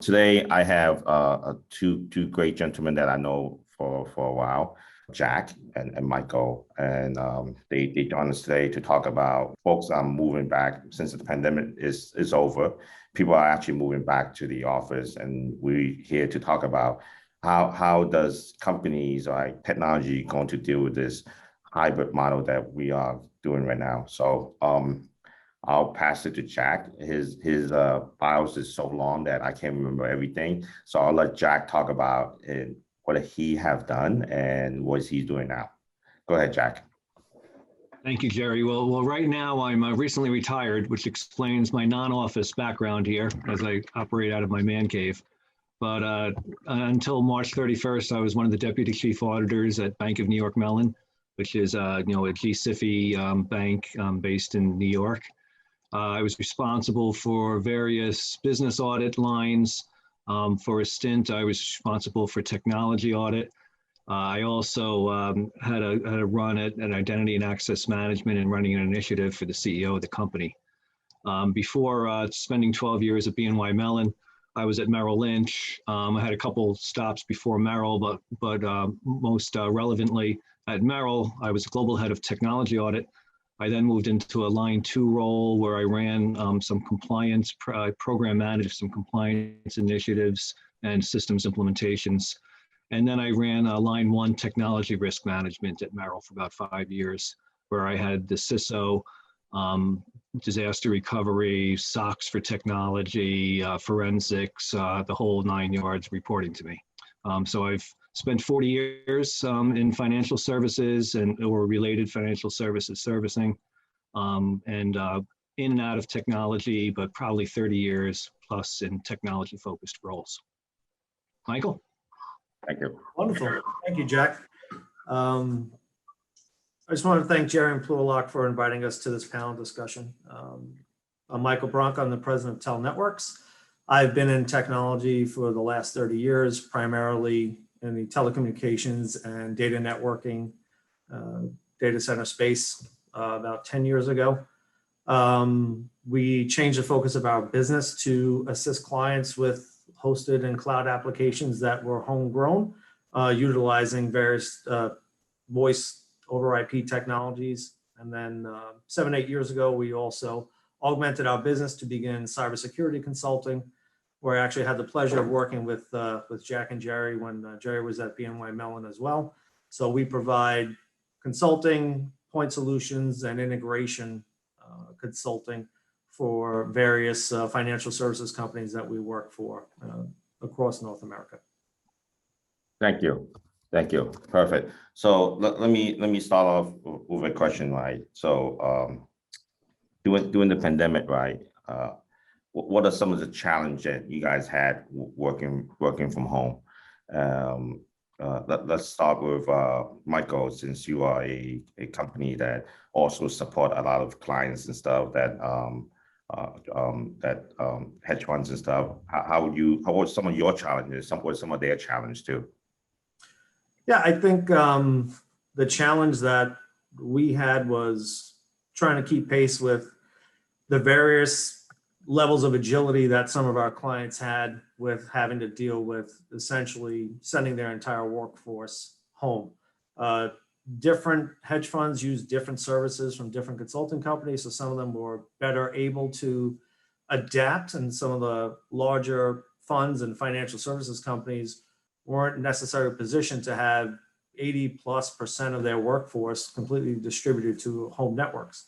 Today I have two great gentlemen that I know for a while, Jack and Michael, and they joined us today to talk about folks moving back since the pandemic is over. People are actually moving back to the office, and we're here to talk about how does companies or technology going to deal with this hybrid model that we are doing right now. So I'll pass it to Jack. His bios is so long that I can't remember everything. So I'll let Jack talk about it, what he have done and what he's doing now. Go ahead, Jack. Thank you, Jerry. Well, right now I'm recently retired, which explains my non-office background here as I operate out of my man cave. But until March 31st, I was one of the deputy chief auditors at Bank of New York Mellon, which is a G-SIFI bank based in New York. I was responsible for various business audit lines. For a stint, I was responsible for technology audit. I also had a run at identity and access management and running an initiative for the CEO of the company. Before spending 12 years at BNY Mellon, I was at Merrill Lynch. I had a couple stops before Merrill, but most relevantly at Merrill, I was global head of technology audit. I then moved into a line 2 role where I ran some compliance, program managed some compliance initiatives and systems implementations. And then I ran line 1 technology risk management at Merrill for about 5 years, where I had the CISO, disaster recovery, SOX for technology, forensics, the whole 9 yards reporting to me. So I've spent 40 years in financial services or related financial services servicing, and in and out of technology, but probably 30 years plus in technology focused roles. Michael? Thank you. Wonderful. Thank you, Jack. I just want to thank Jerry and Plurilock for inviting us to this panel discussion. I'm Michael Branca. I'm the president of Tel-Networks. I've been in technology for the last 30 years, primarily in the telecommunications and data networking, data center space about 10 years ago. We changed the focus of our business to assist clients with hosted and cloud applications that were homegrown, utilizing various voice over IP technologies. And then 7-8 years ago, we also augmented our business to begin cybersecurity consulting, where I actually had the pleasure of working with Jack and Jerry when Jerry was at BNY Mellon as well. So we provide consulting, point solutions, and integration consulting for various financial services companies that we work for across North America. Thank you. Thank you. Perfect. So let me start off with a question, right? So during the pandemic, right? What are some of the challenges that you guys had working from home? Let's start with Michael, since you are a company that also support a lot of clients and stuff that hedge funds and stuff. How were some of your challenges? What were some of their challenges too? Yeah, I think the challenge that we had was trying to keep pace with the various levels of agility that some of our clients had with having to deal with essentially sending their entire workforce home. Different hedge funds use different services from different consulting companies. So some of them were better able to adapt, and some of the larger funds and financial services companies weren't necessarily positioned to have 80+% of their workforce completely distributed to home networks.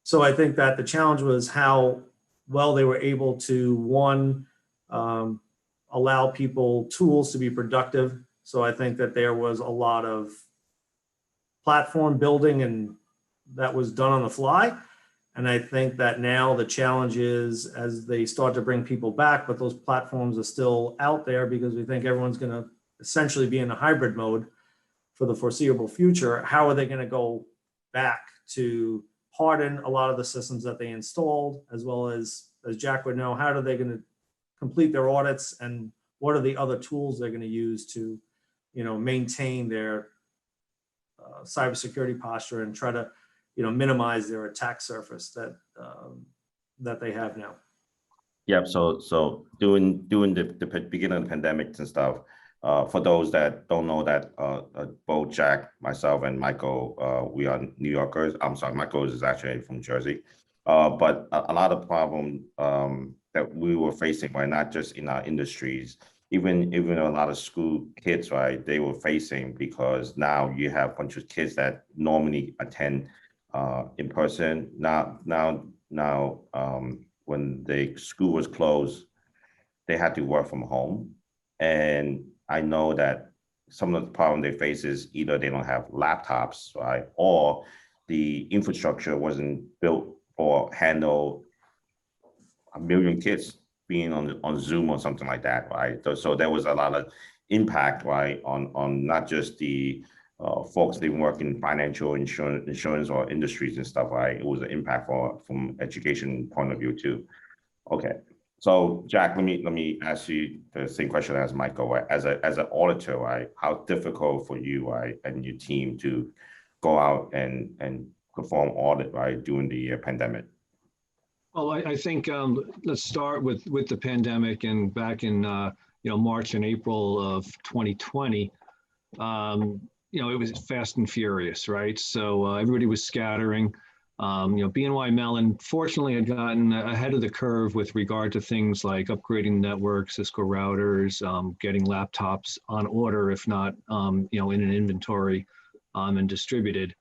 So I think that the challenge was how well they were able to, one, allow people tools to be productive. So I think that there was a lot of platform building and that was done on the fly. And I think that now the challenge is, as they start to bring people back, but those platforms are still out there because we think everyone's going to essentially be in a hybrid mode for the foreseeable future. How are they going to go back to harden a lot of the systems that they installed, as well as Jack would know, how are they going to complete their audits, and what are the other tools they're going to use to, maintain their cybersecurity posture and try to, minimize their attack surface that they have now. Yep. So during the beginning of the pandemic and stuff, for those that don't know that both Jack, myself, and Michael, we are New Yorkers. I'm sorry, Michael is actually from Jersey. But a lot of problem that we were facing, right, not just in our industries, even a lot of school kids, right, they were facing because now you have a bunch of kids that normally attend in person. Now, when the school was closed, they had to work from home. And I know that some of the problem they face is either they don't have laptops, right? Or the infrastructure wasn't built or handle a million kids being on Zoom or something like that, right? So there was a lot of impact, right, on not just the folks that work in financial insurance or industries and stuff, right? It was an impact from education point of view too. Okay. So Jack, let me ask you the same question as Michael, right? As an auditor, right? How difficult for you, right, and your team to go out and perform audit, right, during the pandemic? Well, I think let's start with the pandemic and back in March and April of 2020. It was fast and furious, right? So everybody was scattering. BNY Mellon fortunately had gotten ahead of the curve with regard to things like upgrading networks, Cisco routers, getting laptops on order, if not in an inventory and distributed.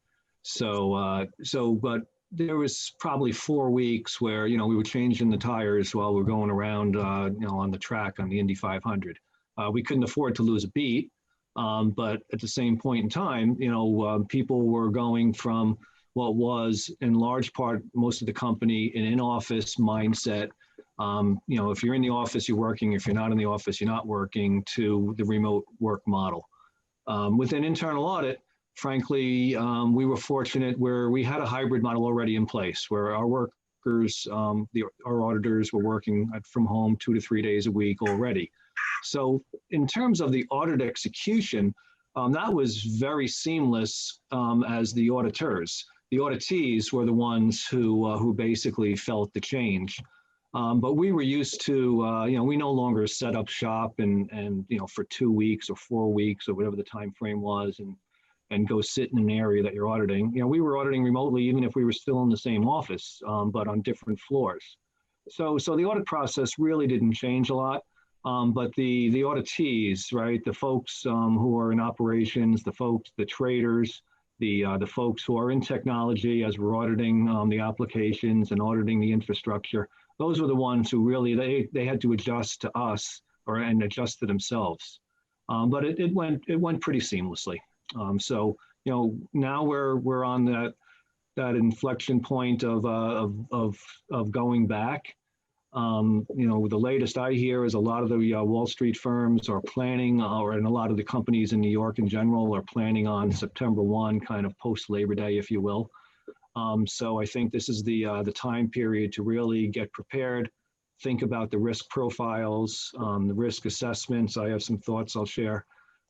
But there was probably 4 weeks where we were changing the tires while we're going around on the track on the Indy 500. We couldn't afford to lose a beat, but at the same point in time, people were going from what was in large part most of the company an in-office mindset. If you're in the office, you're working. If you're not in the office, you're not working, to the remote work model. With an internal audit, frankly, we were fortunate where we had a hybrid model already in place, where our workers, our auditors were working from home 2 to 3 days a week already. So in terms of the audit execution, that was very seamless as the auditors. The auditees were the ones who basically felt the change. But we were used to, we no longer set up shop and for 2 weeks or 4 weeks or whatever the time frame was and go sit in an area that you're auditing. We were auditing remotely even if we were still in the same office, but on different floors. So the audit process really didn't change a lot. But the auditees, right, the folks who are in operations, the traders, the folks who are in technology as we're auditing the applications and auditing the infrastructure, those were the ones who really, they had to adjust to us and adjust to themselves. But it went pretty seamlessly. So now we're on that inflection point of going back. The latest I hear is a lot of the Wall Street firms are planning, and a lot of the companies in New York in general are planning on September 1, kind of post Labor Day, if you will. So I think this is the time period to really get prepared, think about the risk profiles, the risk assessments. I have some thoughts I'll share.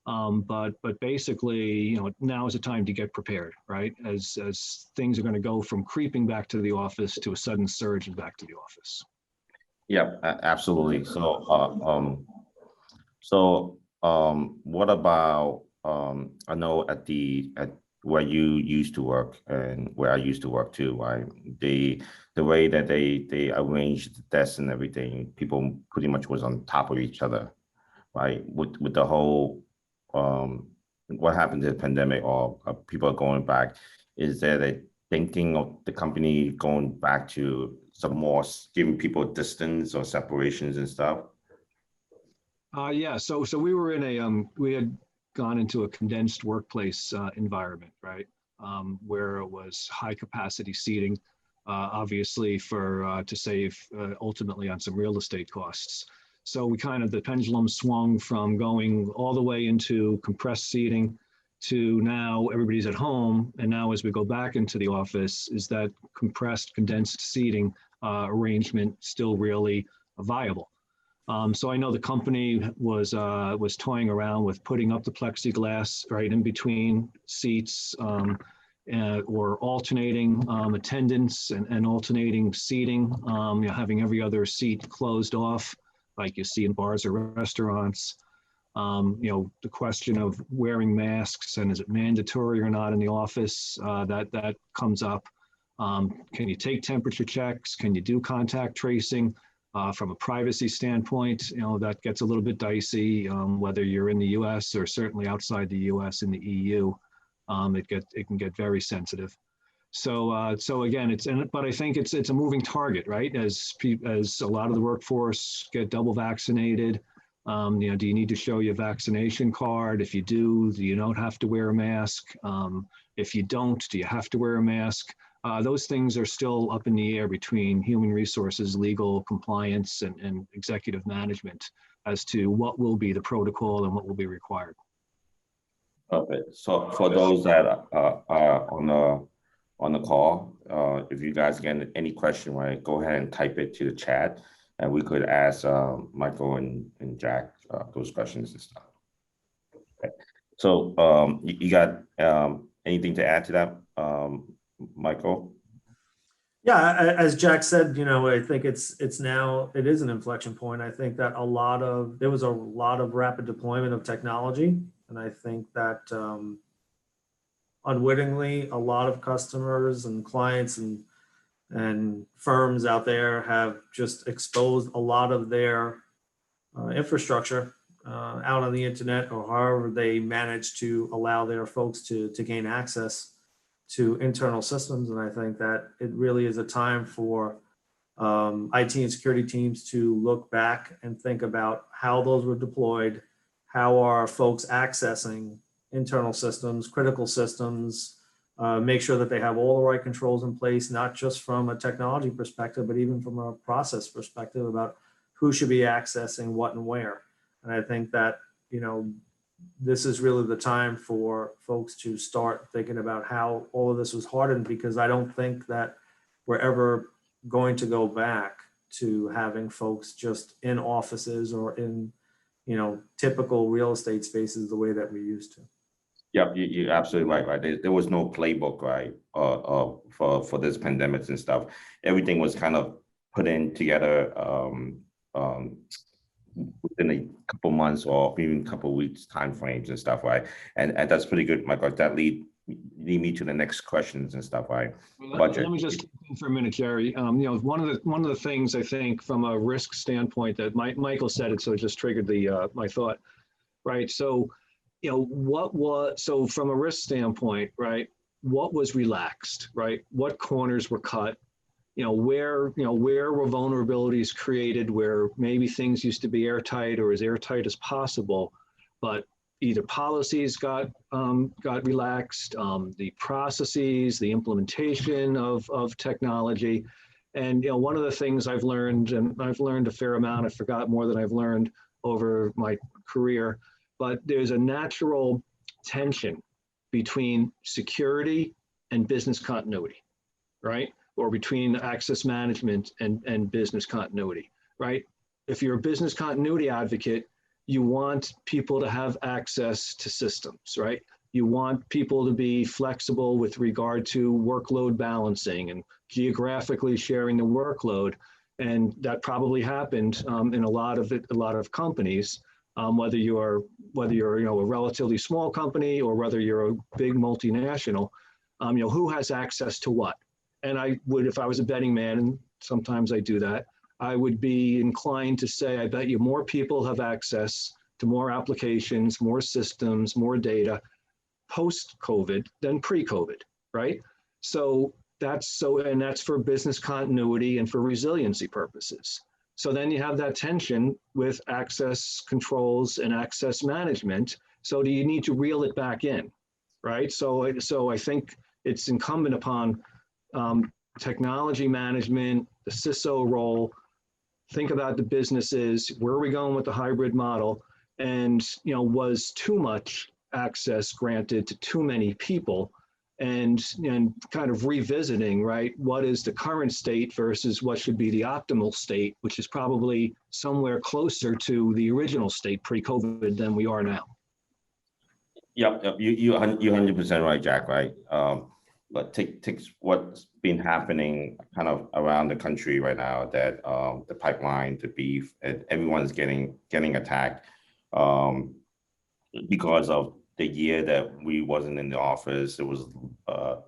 But basically, now is the time to get prepared, right? As things are going to go from creeping back to the office to a sudden surge and back to the office. Yeah, absolutely. What about I know at where you used to work and where I used to work too, right? The way that they arranged the desks and everything, people pretty much was on top of each other, right? With the whole what happened to the pandemic, or people are going back, is there a thinking of the company going back to some more giving people distance or separations and stuff? Yeah, so we were in we had gone into a condensed workplace environment, right? Where it was high capacity seating, obviously to save ultimately on some real estate costs. So the pendulum swung from going all the way into compressed seating to now everybody's at home. And now as we go back into the office, is that compressed, condensed seating arrangement still really viable? So I know the company was toying around with putting up the plexiglass right in between seats, or alternating attendance and alternating seating, having every other seat closed off, like you see in bars or restaurants. The question of wearing masks and is it mandatory or not in the office, that comes up. Can you take temperature checks? Can you do contact tracing? From a privacy standpoint, that gets a little bit dicey, whether you're in the US or certainly outside the US in the EU. It can get very sensitive. So again, but I think it's a moving target, right? As a lot of the workforce get double vaccinated, do you need to show your vaccination card? If you do you don't have to wear a mask? If you don't, do you have to wear a mask? Those things are still up in the air between human resources, legal compliance, and executive management as to what will be the protocol and what will be required. Perfect. So for those that are on the call, if you guys get any question, right, go ahead and type it to the chat, and we could ask Michael and Jack those questions and stuff. Okay. So you got anything to add to that, Michael? Yeah, as Jack said, I think it is an inflection point. I think that there was a lot of rapid deployment of technology. And I think that unwittingly, a lot of customers and clients and firms out there have just exposed a lot of their infrastructure out on the internet, or however they manage to allow their folks to gain access to internal systems. And I think that it really is a time for IT and security teams to look back and think about how those were deployed. How are folks accessing internal systems, critical systems, make sure that they have all the right controls in place, not just from a technology perspective, but even from a process perspective about who should be accessing what and where. And I think that, this is really the time for folks to start thinking about how all of this was hardened, because I don't think that we're ever going to go back to having folks just in offices or in typical real estate spaces the way that we used to. Yep, you're absolutely right. There was no playbook, right, for this pandemic and stuff. Everything was kind of put in together within a couple months or even a couple weeks time frames and stuff, right? And that's pretty good, Michael. That lead me to the next questions and stuff, right? Well, let me just for a minute, Jerry. One of the things I think from a risk standpoint that Michael said it, so it just triggered my thought, right? So, so from a risk standpoint, right? What was relaxed, right? What corners were cut? Where were vulnerabilities created, where maybe things used to be airtight or as airtight as possible, but either policies got relaxed, the processes, the implementation of technology. And one of the things I've learned, and I've learned a fair amount, I forgot more than I've learned over my career, but there's a natural tension between security and business continuity, right? Or between access management and business continuity, right? If you're a business continuity advocate, you want people to have access to systems, right? You want people to be flexible with regard to workload balancing and geographically sharing the workload. And that probably happened in a lot of companies, whether you're a relatively small company or whether you're a big multinational, who has access to what? And I would, if I was a betting man, and sometimes I do that, I would be inclined to say, I bet you more people have access to more applications, more systems, more data post-COVID than pre-COVID, right? So that's for business continuity and for resiliency purposes. So then you have that tension with access controls and access management. So do you need to reel it back in, right? So I think it's incumbent upon technology management, the CISO role, think about the businesses, where are we going with the hybrid model? And, was too much access granted to too many people, and kind of revisiting, right? What is the current state versus what should be the optimal state, which is probably somewhere closer to the original state pre-COVID than we are now. Yep. You're 100% right, Jack, right? takes what's been happening kind of around the country right now, that the pipeline, the beef, and everyone's getting attacked because of the year that we wasn't in the office. There was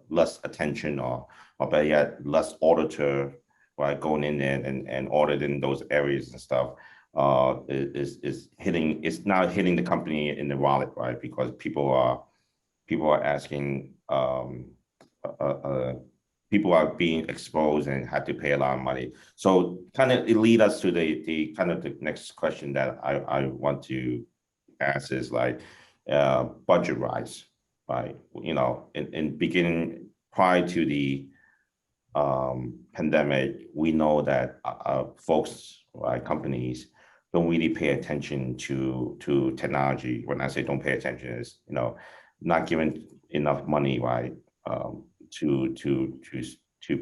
less attention, or better yet, less auditor, right, going in there and auditing those areas and stuff. Is hitting, it's now hitting the company in the wallet, right? Because people are asking, people are being exposed and had to pay a lot of money. So kind of it lead us to the kind of the next question that I want to ask is like budget rise, right? You know, in beginning, prior to the pandemic, we know that folks, right, companies don't really pay attention to technology. When I say don't pay attention, is, you know, not giving enough money, right, to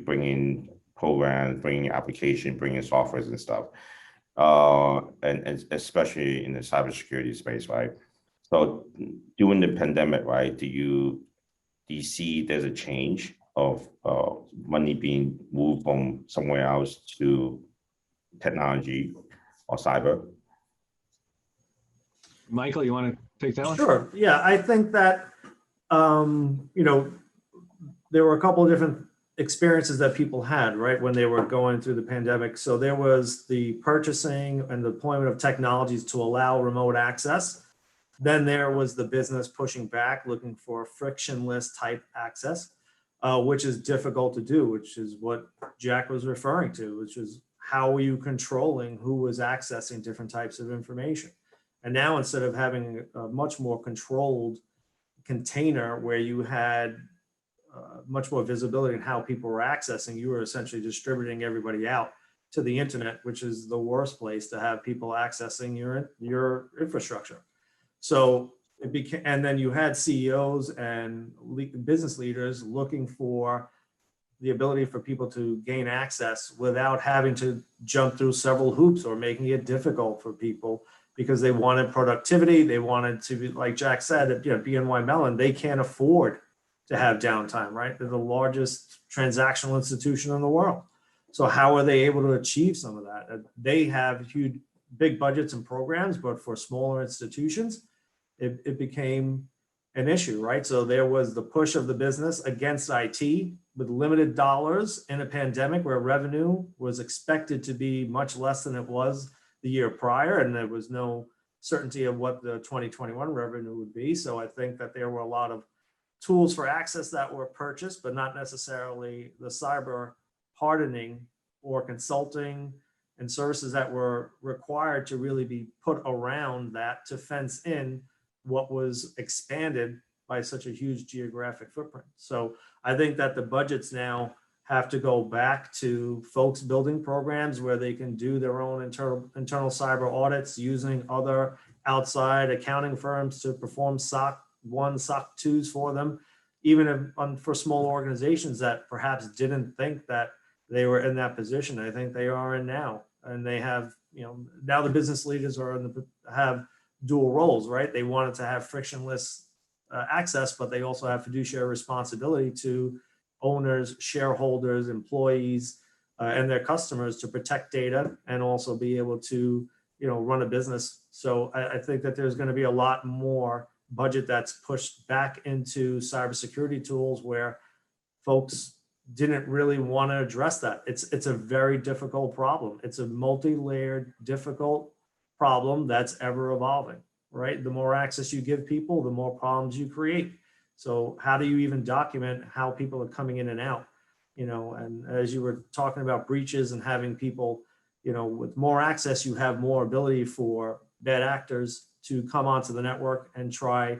bring in programs, bring in application, bring in softwares and stuff, and especially in the cybersecurity space, right? So during the pandemic, right, do you see there's a change of money being moved from somewhere else to technology or cyber? Michael, you want to take that one? Sure. Yeah, I think that, you know, there were a couple of different experiences that people had, right, when they were going through the pandemic. So there was the purchasing and deployment of technologies to allow remote access. Then there was the business pushing back, looking for frictionless type access, which is difficult to do, which is what Jack was referring to, which is how are you controlling who was accessing different types of information? And now, instead of having a much more controlled container where you had much more visibility in how people were accessing, you were essentially distributing everybody out to the internet, which is the worst place to have people accessing your infrastructure. So it became, and then you had CEOs and business leaders looking for the ability for people to gain access without having to jump through several hoops or making it difficult for people, because they wanted productivity. They wanted to be, like Jack said, at BNY Mellon, they can't afford to have downtime, right? They're the largest transactional institution in the world. So how are they able to achieve some of that? They have huge, big budgets and programs, but for smaller institutions, it became an issue, right? So there was the push of the business against IT with limited dollars in a pandemic where revenue was expected to be much less than it was the year prior, and there was no certainty of what the 2021 revenue would be. So I think that there were a lot of tools for access that were purchased, but not necessarily the cyber hardening or consulting and services that were required to really be put around that to fence in what was expanded by such a huge geographic footprint. So I think that the budgets now have to go back to folks building programs where they can do their own internal cyber audits using other outside accounting firms to perform SOC 1, SOC 2s for them, even if, for small organizations that perhaps didn't think that they were in that position. I think they are in now, and they have, now the business leaders are have dual roles, right? They wanted to have frictionless access, but they also have fiduciary responsibility to owners, shareholders, employees, and their customers to protect data and also be able to, run a business. So I think that there's going to be a lot more budget that's pushed back into cybersecurity tools where folks didn't really want to address that. It's a very difficult problem. It's a multi-layered, difficult problem that's ever evolving, right? The more access you give people, the more problems you create. So how do you even document how people are coming in and out? And as you were talking about breaches and having people, with more access, you have more ability for bad actors to come onto the network and try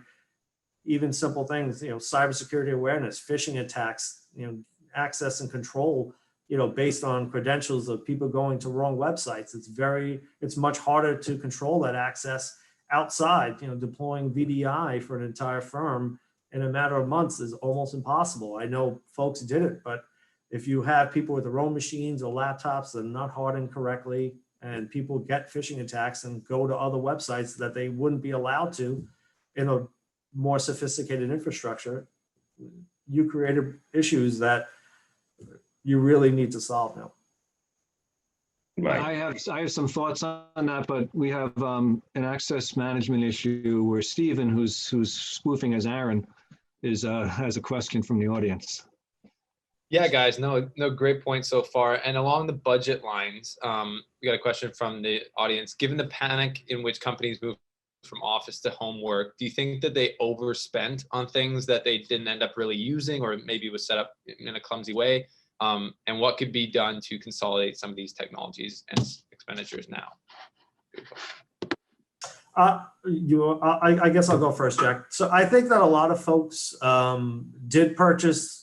even simple things, cybersecurity awareness, phishing attacks, access and control, based on credentials of people going to wrong websites. It's much harder to control that access outside. Deploying VDI for an entire firm in a matter of months is almost impossible. I know folks did it, but if you have people with their own machines or laptops that are not hardened correctly, and people get phishing attacks and go to other websites that they wouldn't be allowed to in a more sophisticated infrastructure, you created issues that you really need to solve now. Right. I have some thoughts on that, but we have an access management issue where Stephen, who's spoofing as Aaron, has a question from the audience. Yeah, guys, no, great point so far. And along the budget lines, we got a question from the audience. Given the panic in which companies move from office to home work, do you think that they overspent on things that they didn't end up really using, or maybe was set up in a clumsy way? And what could be done to consolidate some of these technologies and expenditures now? I guess I'll go first, Jack. So I think that a lot of folks did purchase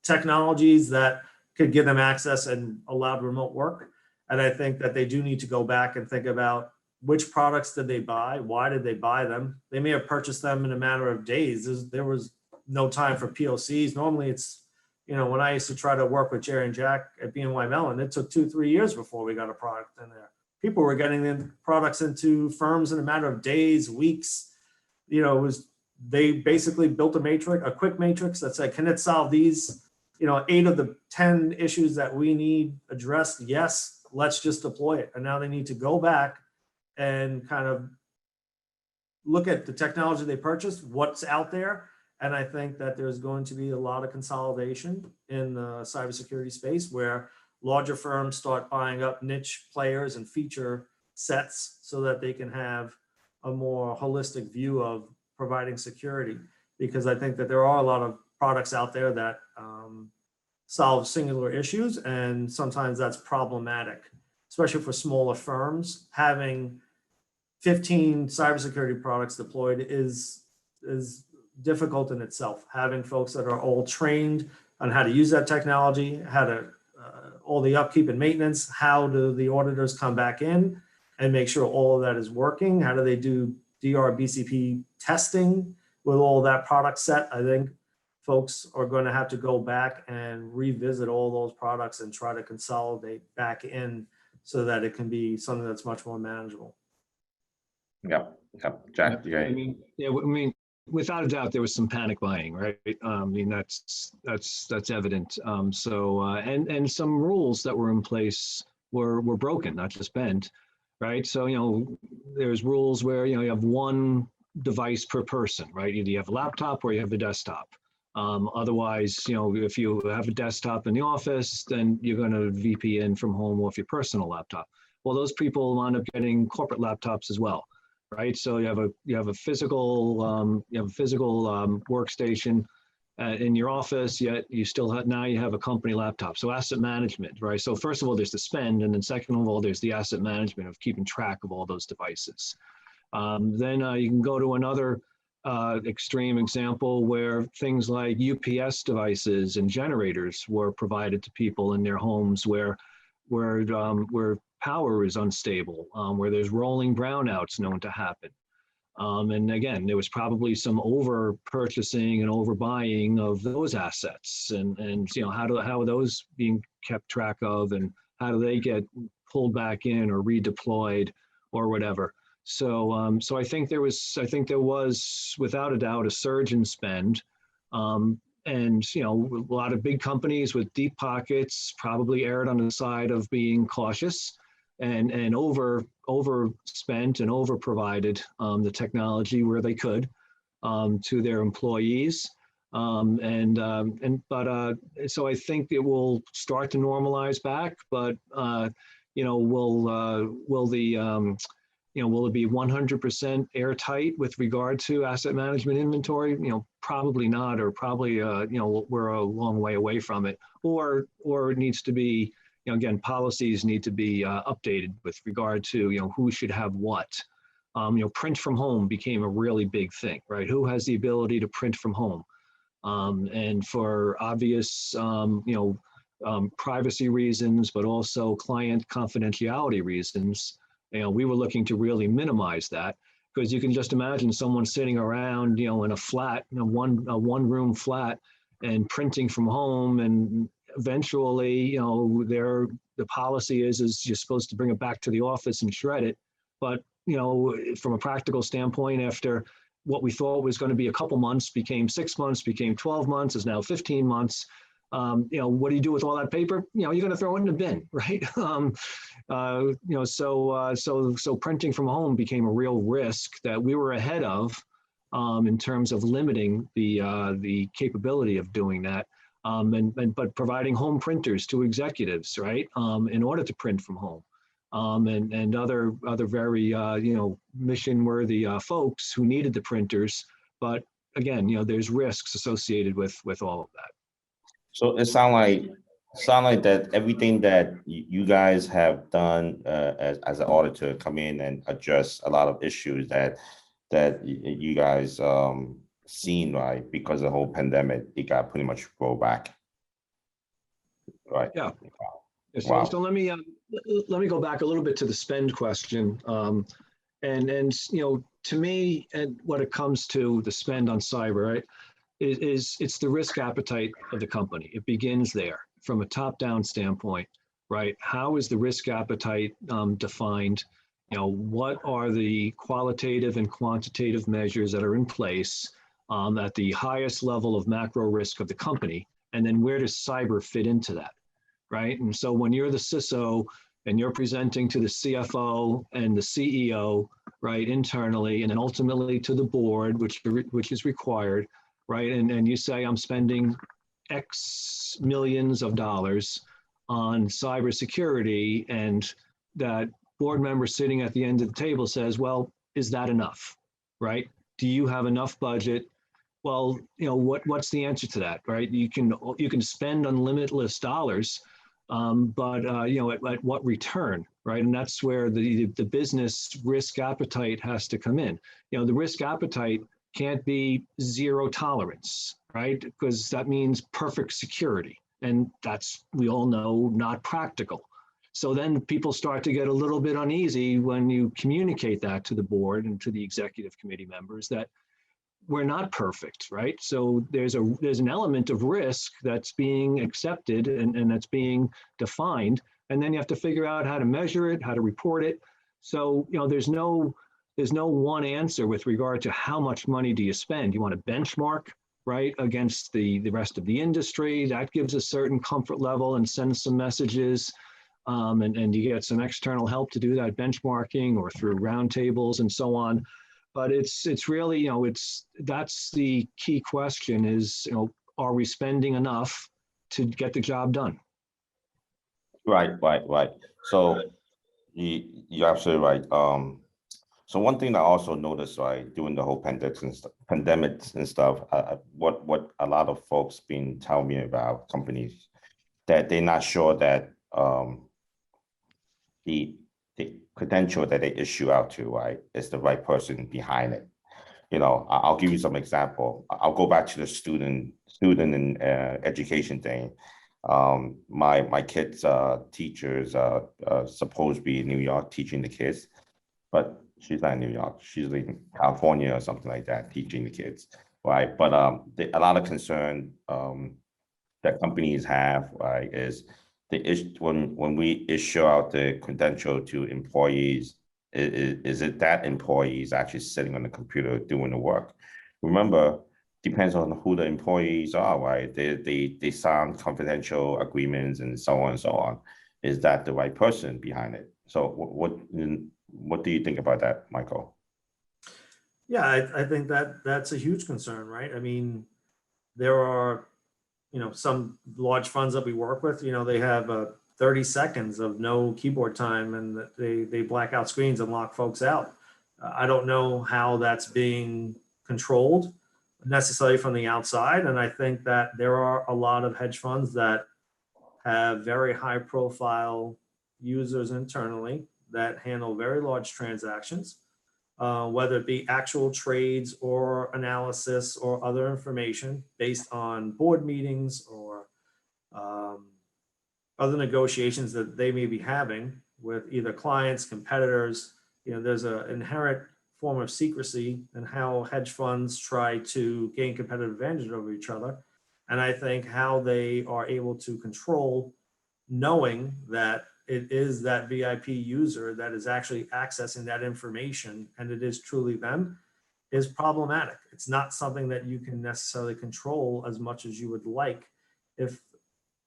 technologies that could give them access and allowed remote work. And I think that they do need to go back and think about which products did they buy? Why did they buy them? They may have purchased them in a matter of days. There was no time for POCs. Normally it's, when I used to try to work with Jerry and Jack at BNY Mellon, it took 2-3 years before we got a product in there. People were getting the products into firms in a matter of days, weeks. They basically built a quick matrix that said, can it solve these, 8 of the 10 issues that we need addressed? Yes, let's just deploy it. And now they need to go back and kind of look at the technology they purchased, what's out there. And I think that there's going to be a lot of consolidation in the cybersecurity space where larger firms start buying up niche players and feature sets so that they can have a more holistic view of providing security. Because I think that there are a lot of products out there that solve singular issues, and sometimes that's problematic, especially for smaller firms. Having 15 cybersecurity products deployed is difficult in itself. Having folks that are all trained on how to use that technology, how to all the upkeep and maintenance, how do the auditors come back in and make sure all of that is working? How do they do DR BCP testing with all that product set? I think folks are going to have to go back and revisit all those products and try to consolidate back in so that it can be something that's much more manageable. Yep. Jack, I mean, without a doubt, there was some panic buying, right? I mean, that's evident. And some rules that were in place were broken, not just bent, right? So, there's rules where, you have one device per person, right? Either you have a laptop or you have a desktop. Otherwise, if you have a desktop in the office, then you're going to VPN from home off your personal laptop. Well, those people wind up getting corporate laptops as well, right? So you have a physical workstation in your office, yet you still have, now you have a company laptop. So asset management, right? So first of all, there's the spend, and then second of all, there's the asset management of keeping track of all those devices. Then you can go to another extreme example where things like UPS devices and generators were provided to people in their homes where power is unstable, where there's rolling brownouts known to happen. And again, there was probably some over purchasing and overbuying of those assets, and how are those being kept track of, and how do they get pulled back in or redeployed or whatever. So I think there was without a doubt a surge in spend, and a lot of big companies with deep pockets probably erred on the side of being cautious and overspent and over provided the technology where they could to their employees, so I think it will start to normalize back, but will it be 100% airtight with regard to asset management inventory? Probably not, or probably, we're a long way away from it, or it needs to be, again, policies need to be updated with regard to, who should have what. Print from home became a really big thing, right? Who has the ability to print from home? And for obvious, privacy reasons, but also client confidentiality reasons, we were looking to really minimize that, because you can just imagine someone sitting around, in a flat, a one-room flat, and printing from home, and eventually, the policy is you're supposed to bring it back to the office and shred it, but from a practical standpoint, after what we thought was going to be a couple months became 6 months, became 12 months, is now 15 months. What do you do with all that paper? You're going to throw it in the bin, right? So printing from home became a real risk that we were ahead of in terms of limiting the capability of doing that. But providing home printers to executives, right, in order to print from home, and other very mission-worthy folks who needed the printers. But again, there's risks associated with all of that. So it sound like that everything that you guys have done as an auditor come in and address a lot of issues that you guys seen, right, because of the whole pandemic, it got pretty much rolled back, right? Yeah. So, Wow. so let me go back a little bit to the spend question, and to me, and what it comes to the spend on cyber, right, is it's the risk appetite of the company. It begins there from a top-down standpoint, right? How is the risk appetite defined? What are the qualitative and quantitative measures that are in place at the highest level of macro risk of the company? And then where does cyber fit into that, right? And so when you're the CISO and you're presenting to the CFO and the CEO, right, internally, and then ultimately to the board, which is required, right? And you say, I'm spending X millions of dollars on cybersecurity, and that board member sitting at the end of the table says, well, is that enough, right? Do you have enough budget? Well, what's the answer to that, right? You can spend unlimitless dollars, but at what return, right? And that's where the business risk appetite has to come in. The risk appetite can't be zero tolerance, right? Because that means perfect security, and that's, we all know, not practical. So then people start to get a little bit uneasy when you communicate that to the board and to the executive committee members that we're not perfect, right? So there's an element of risk that's being accepted and that's being defined, and then you have to figure out how to measure it, how to report it. So there's no one answer with regard to how much money do you spend. You want to benchmark, right, against the rest of the industry. That gives a certain comfort level and sends some messages. And you get some external help to do that benchmarking or through roundtables and so on. But it's really, that's the key question is, are we spending enough to get the job done? Right. So you're absolutely right. So one thing I also noticed, right, during the whole pandemics and stuff, what a lot of folks been telling me about companies, that they're not sure that the credential that they issue out to, right, is the right person behind it. I'll give you some example. I'll go back to the student and education thing. My kids' teachers supposed to be in New York teaching the kids, but she's not in New York. She's in California or something like that, teaching the kids, right? But a lot of concern that companies have, right, is when we issue out the credential to employees, is it that employee is actually sitting on the computer doing the work? Remember, depends on who the employees are, right? They sign confidential agreements and so on and so on. Is that the right person behind it? So what do you think about that, Michael? Yeah, I think that's a huge concern, right? I mean, there are, some large funds that we work with, they have 30 seconds of no keyboard time, and they black out screens and lock folks out. I don't know how that's being controlled necessarily from the outside. And I think that there are a lot of hedge funds that have very high profile users internally that handle very large transactions, whether it be actual trades or analysis or other information based on board meetings or other negotiations that they may be having with either clients, competitors. There's an inherent form of secrecy in how hedge funds try to gain competitive advantage over each other. And I think how they are able to control, knowing that it is that VIP user that is actually accessing that information and it is truly them, is problematic. It's not something that you can necessarily control as much as you would like. If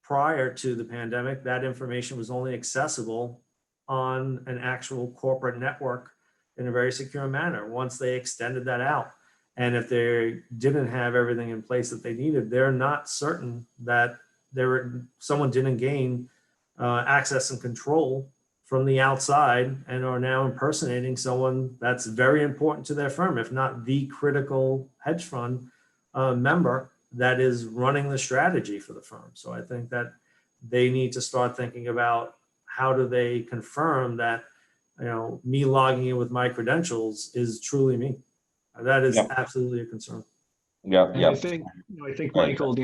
prior to the pandemic, that information was only accessible on an actual corporate network in a very secure manner. Once they extended that out, and if they didn't have everything in place that they needed, they're not certain that someone didn't gain access and control from the outside and are now impersonating someone that's very important to their firm, if not the critical hedge fund member that is running the strategy for the firm. So I think that they need to start thinking about how do they confirm that, me logging in with my credentials is truly me. That is absolutely a concern. Yeah, And yeah. I think Michael,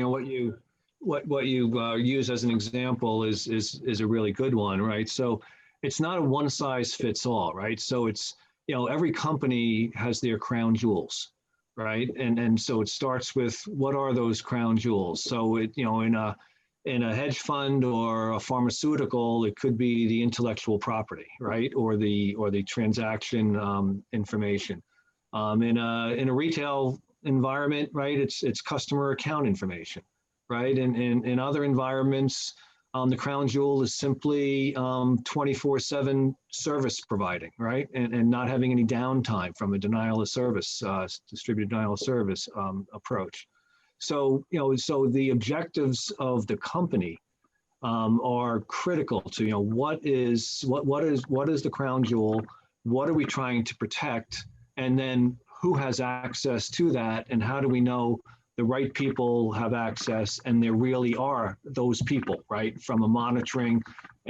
what you use as an example is a really good one, right? So it's not a one size fits all, right? So it's, every company has their crown jewels, right? And so it starts with what are those crown jewels? So it, in a hedge fund or a pharmaceutical, it could be the intellectual property, right? Or the transaction information. In a retail environment, right? It's customer account information, right? And in other environments, the crown jewel is simply 24/7 service providing, right? And not having any downtime from a denial of service, distributed denial of service approach. So, so the objectives of the company are critical to, what is the crown jewel? What are we trying to protect? And then who has access to that? And how do we know the right people have access and there really are those people, right? From a monitoring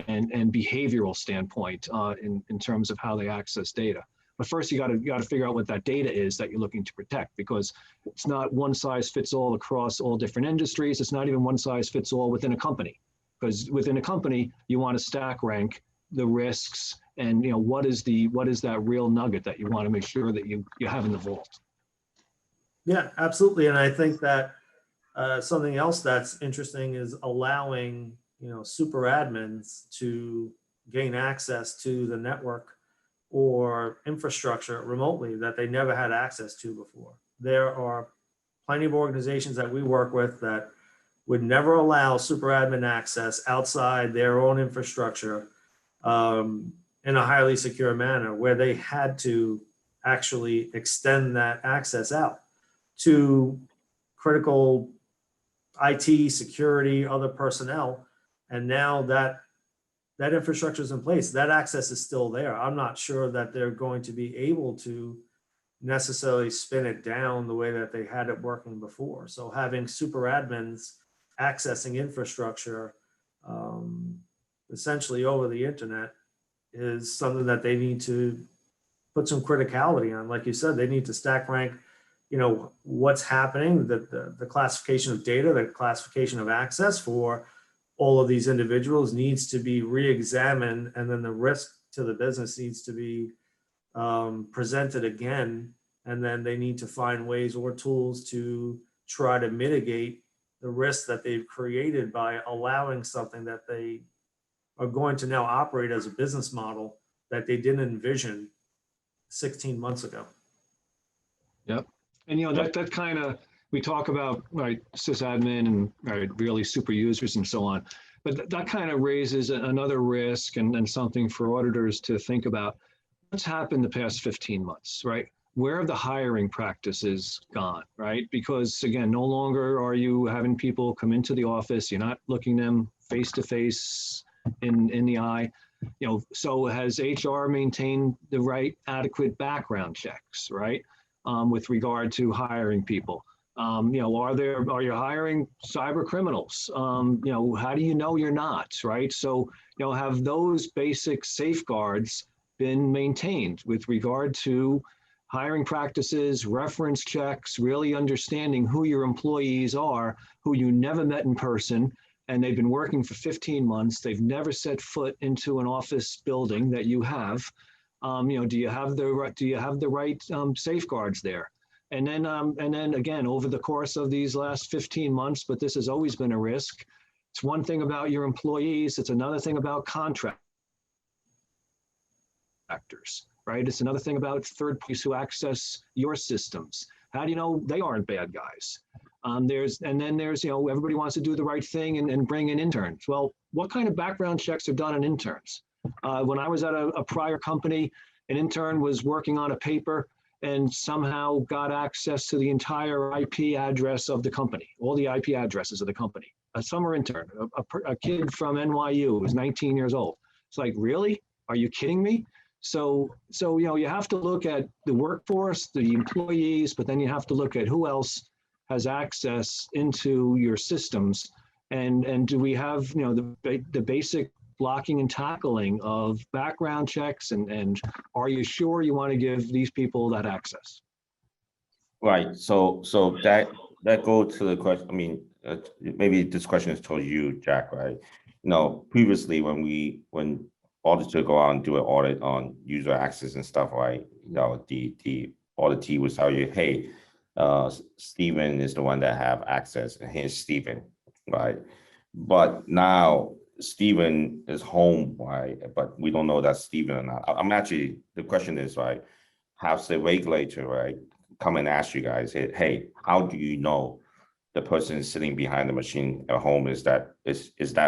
and behavioral standpoint in terms of how they access data. But first you got to figure out what that data is that you're looking to protect, because it's not one size fits all across all different industries. It's not even one size fits all within a company, because within a company, you want to stack rank the risks and what is that real nugget that you want to make sure that you have in the vault. Yeah, absolutely. And I think that something else that's interesting is allowing, super admins to gain access to the network or infrastructure remotely that they never had access to before. There are plenty of organizations that we work with that would never allow super admin access outside their own infrastructure in a highly secure manner, where they had to actually extend that access out to critical IT, security, other personnel. And now that infrastructure is in place, that access is still there. I'm not sure that they're going to be able to necessarily spin it down the way that they had it working before. So having super admins accessing infrastructure essentially over the internet is something that they need to put some criticality on. Like you said, they need to stack rank, what's happening, the classification of data, the classification of access for all of these individuals needs to be re-examined, and then the risk to the business needs to be presented again, and then they need to find ways or tools to try to mitigate the risk that they've created by allowing something that they are going to now operate as a business model that they didn't envision 16 months ago. Yep. And that kind of, we talk about sysadmin and really super users and so on, but that kind of raises another risk and something for auditors to think about. What's happened the past 15 months, right? Where have the hiring practices gone, right? Because again, no longer are you having people come into the office. You're not looking them face to face in the eye. So has HR maintained the right adequate background checks, right? With regard to hiring people. Are you hiring cyber criminals? How do you know you're not, right? So, have those basic safeguards been maintained with regard to hiring practices, reference checks, really understanding who your employees are, who you never met in person, and they've been working for 15 months. They've never set foot into an office building that you have. Do you have the right safeguards there? And then again, over the course of these last 15 months, but this has always been a risk. It's one thing about your employees. It's another thing about contractors. right? It's another thing about third parties who access your systems. How do you know they aren't bad guys? Then there's, everybody wants to do the right thing and bring in interns. Well, what kind of background checks are done on interns? When I was at a prior company, an intern was working on a paper and somehow got access to the entire IP address of the company, all the IP addresses of the company. A summer intern, a kid from NYU who was 19 years old. It's like, really? Are you kidding me? So you have to look at the workforce, the employees, but then you have to look at who else has access into your systems, and do we have the basic blocking and tackling of background checks, and are you sure you want to give these people that access? Right. So that goes to the question. I mean, maybe this question is towards you, Jack. Right. Previously when auditors go out and do an audit on user access and stuff, right? The auditee will tell you, hey, Stephen is the one that have access, and here's Stephen, right? But now Stephen is home, right? But we don't know that's Stephen or not. The question is, right, have the regulator, right, come and ask you guys, hey, how do you know the person sitting behind the machine at home is that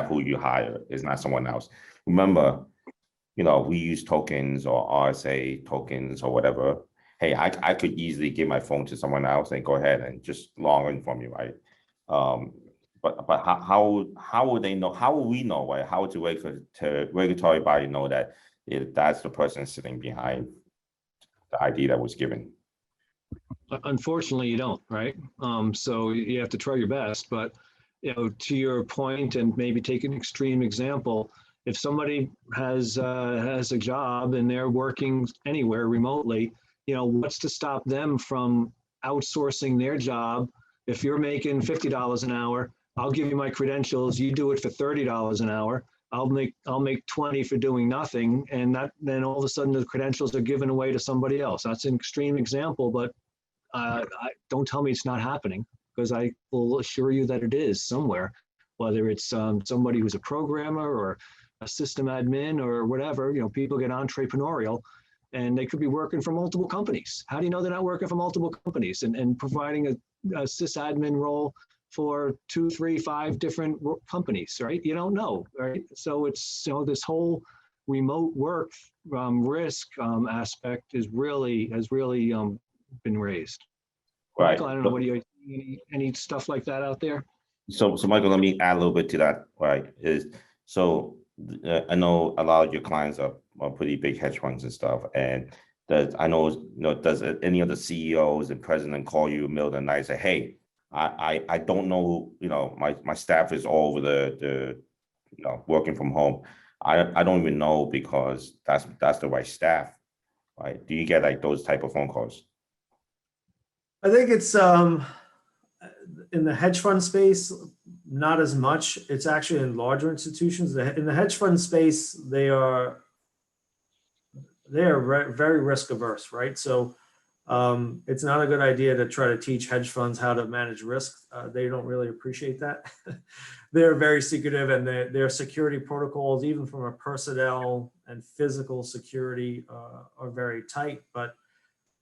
who you hire? Is not someone else? Remember, we use tokens or RSA tokens or whatever. Hey, I could easily give my phone to someone else and go ahead and just log in from you, right? But how would they know? How will we know, right? How would the regulatory body know that that's the person sitting behind the ID that was given? Unfortunately, you don't, right? So you have to try your best. But to your point, and maybe take an extreme example, if somebody has a job and they're working anywhere remotely, what's to stop them from outsourcing their job? If you're making $50 an hour, I'll give you my credentials. You do it for $30 an hour. I'll make 20 for doing nothing, and then all of a sudden the credentials are given away to somebody else. That's an extreme example, but don't tell me it's not happening, because I will assure you that it is somewhere, whether it's somebody who's a programmer or a system admin or whatever. People get entrepreneurial and they could be working for multiple companies. How do you know they're not working for multiple companies and providing a sysadmin role for 2, 3, 5 different companies, right? You don't know, right? So it's, this whole remote work risk aspect has really been raised. Right. Michael, I don't know, what do you, any stuff like that out there? So Michael, let me add a little bit to that, right? I know a lot of your clients are pretty big hedge funds and stuff, and does any of the CEOs and president call you middle of the night and say, hey, I don't know, my staff is all over the working from home. I don't even know because that's the right staff, right? Do you get like those type of phone calls? I think it's in the hedge fund space, not as much. It's actually in larger institutions. In the hedge fund space, they are very risk averse, right? So it's not a good idea to try to teach hedge funds how to manage risk. They don't really appreciate that. They're very secretive, and their security protocols, even from a personnel and physical security, are very tight. But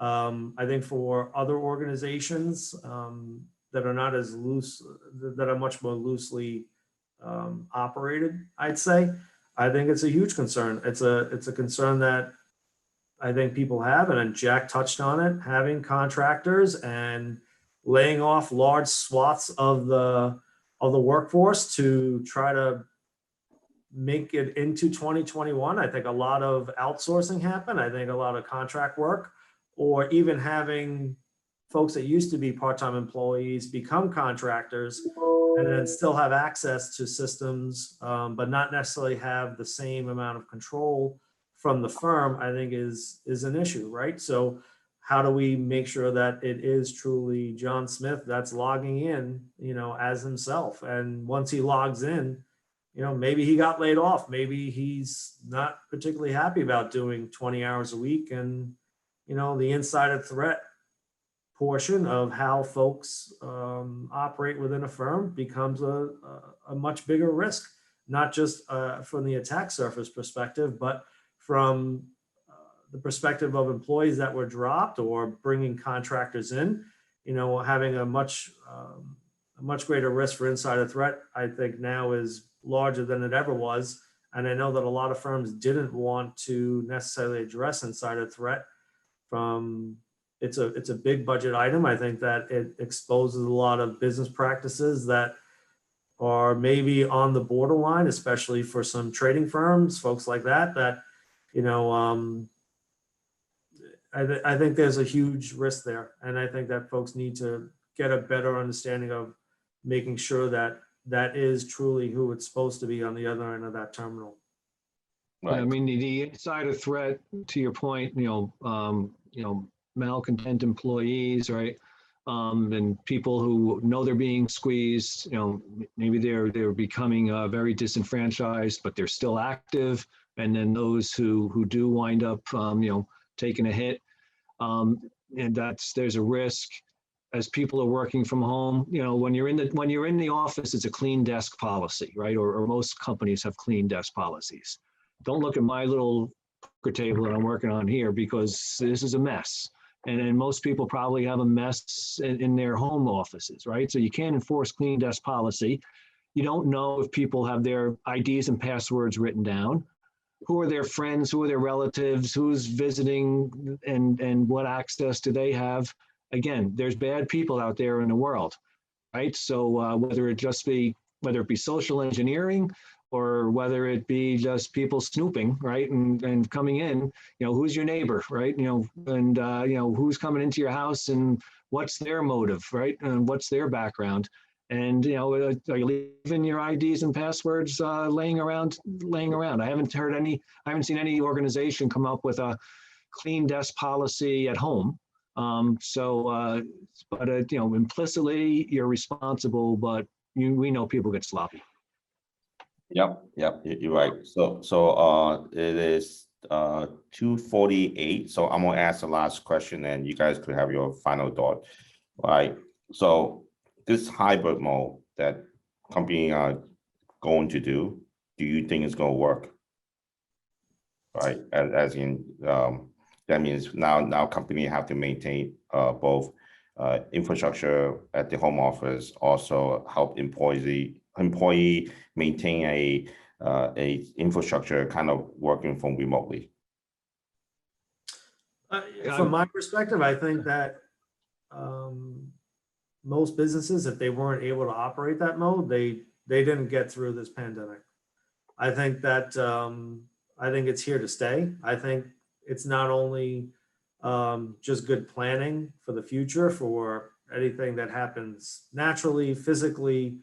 I think for other organizations that are not as loose, that are much more loosely operated, I'd say, I think it's a huge concern. It's a concern that I think people have, and Jack touched on it, having contractors and laying off large swaths of the workforce to try to make it into 2021. I think a lot of outsourcing happened. I think a lot of contract work, or even having folks that used to be part-time employees become contractors and then still have access to systems, but not necessarily have the same amount of control from the firm, I think is an issue, right? So how do we make sure that it is truly John Smith that's logging in, as himself? And once he logs in, maybe he got laid off. Maybe he's not particularly happy about doing 20 hours a week. And, the insider threat portion of how folks operate within a firm becomes a much bigger risk, not just from the attack surface perspective, but from the perspective of employees that were dropped or bringing contractors in, having a much greater risk for insider threat, I think now is larger than it ever was. And I know that a lot of firms didn't want to necessarily address insider threat from, it's a big budget item. I think that it exposes a lot of business practices that are maybe on the borderline, especially for some trading firms, folks like that, I think there's a huge risk there. And I think that folks need to get a better understanding of making sure that that is truly who it's supposed to be on the other end of that terminal. Right. I mean, the insider threat, to your point, malcontent employees, right? And people who know they're being squeezed, maybe they're becoming very disenfranchised, but they're still active. And then those who do wind up, taking a hit, and there's a risk as people are working from home. When you're in the office, it's a clean desk policy, right? Or most companies have clean desk policies. Don't look at my little poker table that I'm working on here, because this is a mess. And most people probably have a mess in their home offices, right? So you can't enforce clean desk policy. You don't know if people have their IDs and passwords written down. Who are their friends? Who are their relatives? Who's visiting? And what access do they have? Again, there's bad people out there in the world, right? So whether it be social engineering, or whether it be just people snooping, right, and coming in, who's your neighbor, right, and who's coming into your house, and what's their motive, right, and what's their background, and are you leaving your IDs and passwords laying around? I haven't seen any organization come up with a clean desk policy at home. But implicitly you're responsible, but we know people get sloppy. Yep, you're right. So it is 2:48. So I'm gonna ask the last question, and you guys could have your final thought. Right. So this hybrid mode that company are going to do you think it's gonna work? Right. As in that means now company have to maintain both infrastructure at the home office, also help employee maintain a infrastructure kind of working from remotely. From my perspective, I think that most businesses, if they weren't able to operate that mode, they didn't get through this pandemic. I think that I think it's here to stay. I think it's not only just good planning for the future for anything that happens naturally, physically,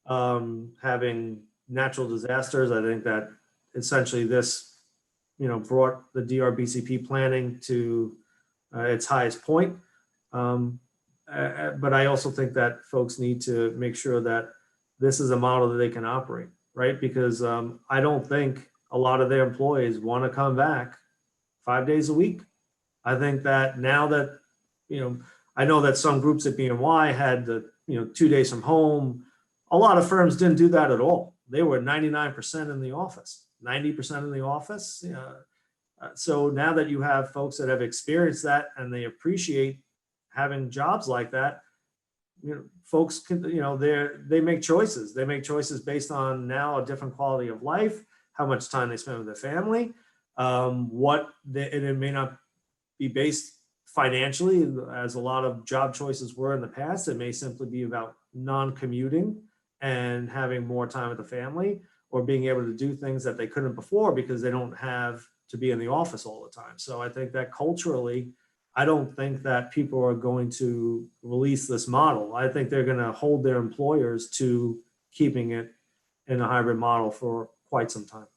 having natural disasters. I think that essentially this, brought the DRBCP planning to its highest point. But I also think that folks need to make sure that this is a model that they can operate, right? Because I don't think a lot of their employees want to come back 5 days a week. I think that now that, I know that some groups at BNY had the, 2 days from home. A lot of firms didn't do that at all. They were 99% in the office, 90% in the office. So now that you have folks that have experienced that and they appreciate having jobs like that, folks can, they make choices. They make choices based on now a different quality of life, how much time they spend with their family, and it may not be based financially as a lot of job choices were in the past. It may simply be about non-commuting and having more time with the family, or being able to do things that they couldn't before because they don't have to be in the office all the time. So I think that culturally, I don't think that people are going to release this model. I think they're going to hold their employers to keeping it in a hybrid model for quite some time.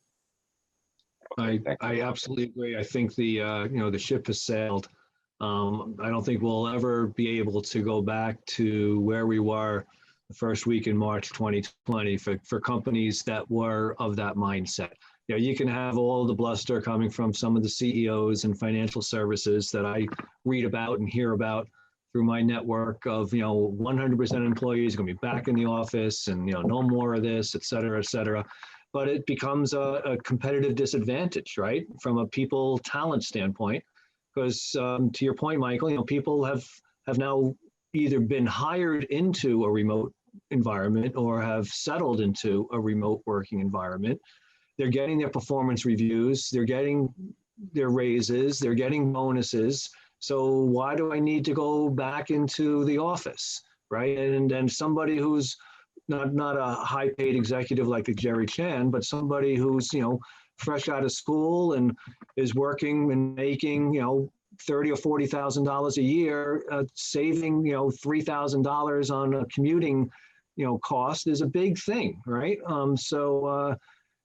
I absolutely agree. I think the ship has sailed. I don't think we'll ever be able to go back to where we were the first week in March 2020 for companies that were of that mindset. You can have all the bluster coming from some of the CEOs and financial services that I read about and hear about through my network of, 100% employees going to be back in the office and, no more of this, et cetera, et cetera. but it becomes a competitive disadvantage, right? From a people talent standpoint, because to your point, Michael, people have now either been hired into a remote environment or have settled into a remote working environment. They're getting their performance reviews, they're getting their raises, they're getting bonuses. So why do I need to go back into the office, right? And somebody who's not a high paid executive like a Jerry Chan, but somebody who's, fresh out of school and is working and making, $30,000 or $40,000 a year, saving, $3,000 on a commuting, cost is a big thing, right?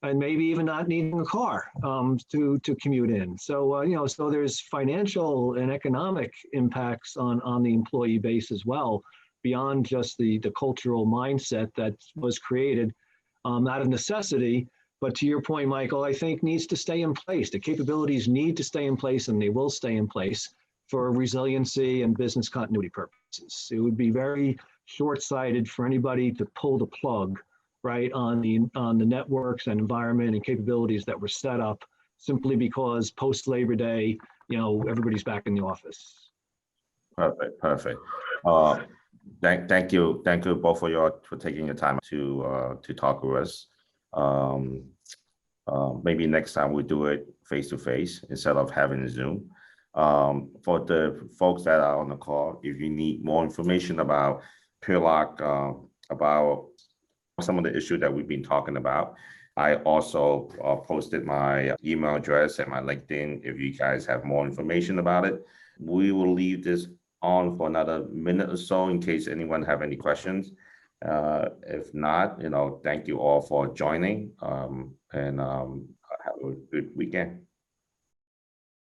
And maybe even not needing a car to commute in. So, so there's financial and economic impacts on the employee base as well, beyond just the cultural mindset that was created out of necessity. But to your point, Michael, I think needs to stay in place. The capabilities need to stay in place, and they will stay in place for resiliency and business continuity purposes. It would be very short-sighted for anybody to pull the plug, right, on the networks and environment and capabilities that were set up simply because post Labor Day, everybody's back in the office. Perfect. Thank you both for taking your time to talk with us. Maybe next time we do it face to face instead of having a Zoom. For the folks that are on the call, if you need more information about Plurilock, about some of the issues that we've been talking about, I also posted my email address and my LinkedIn if you guys have more information about it. We will leave this on for another minute or so in case anyone have any questions. If not, thank you all for joining, and have a good weekend.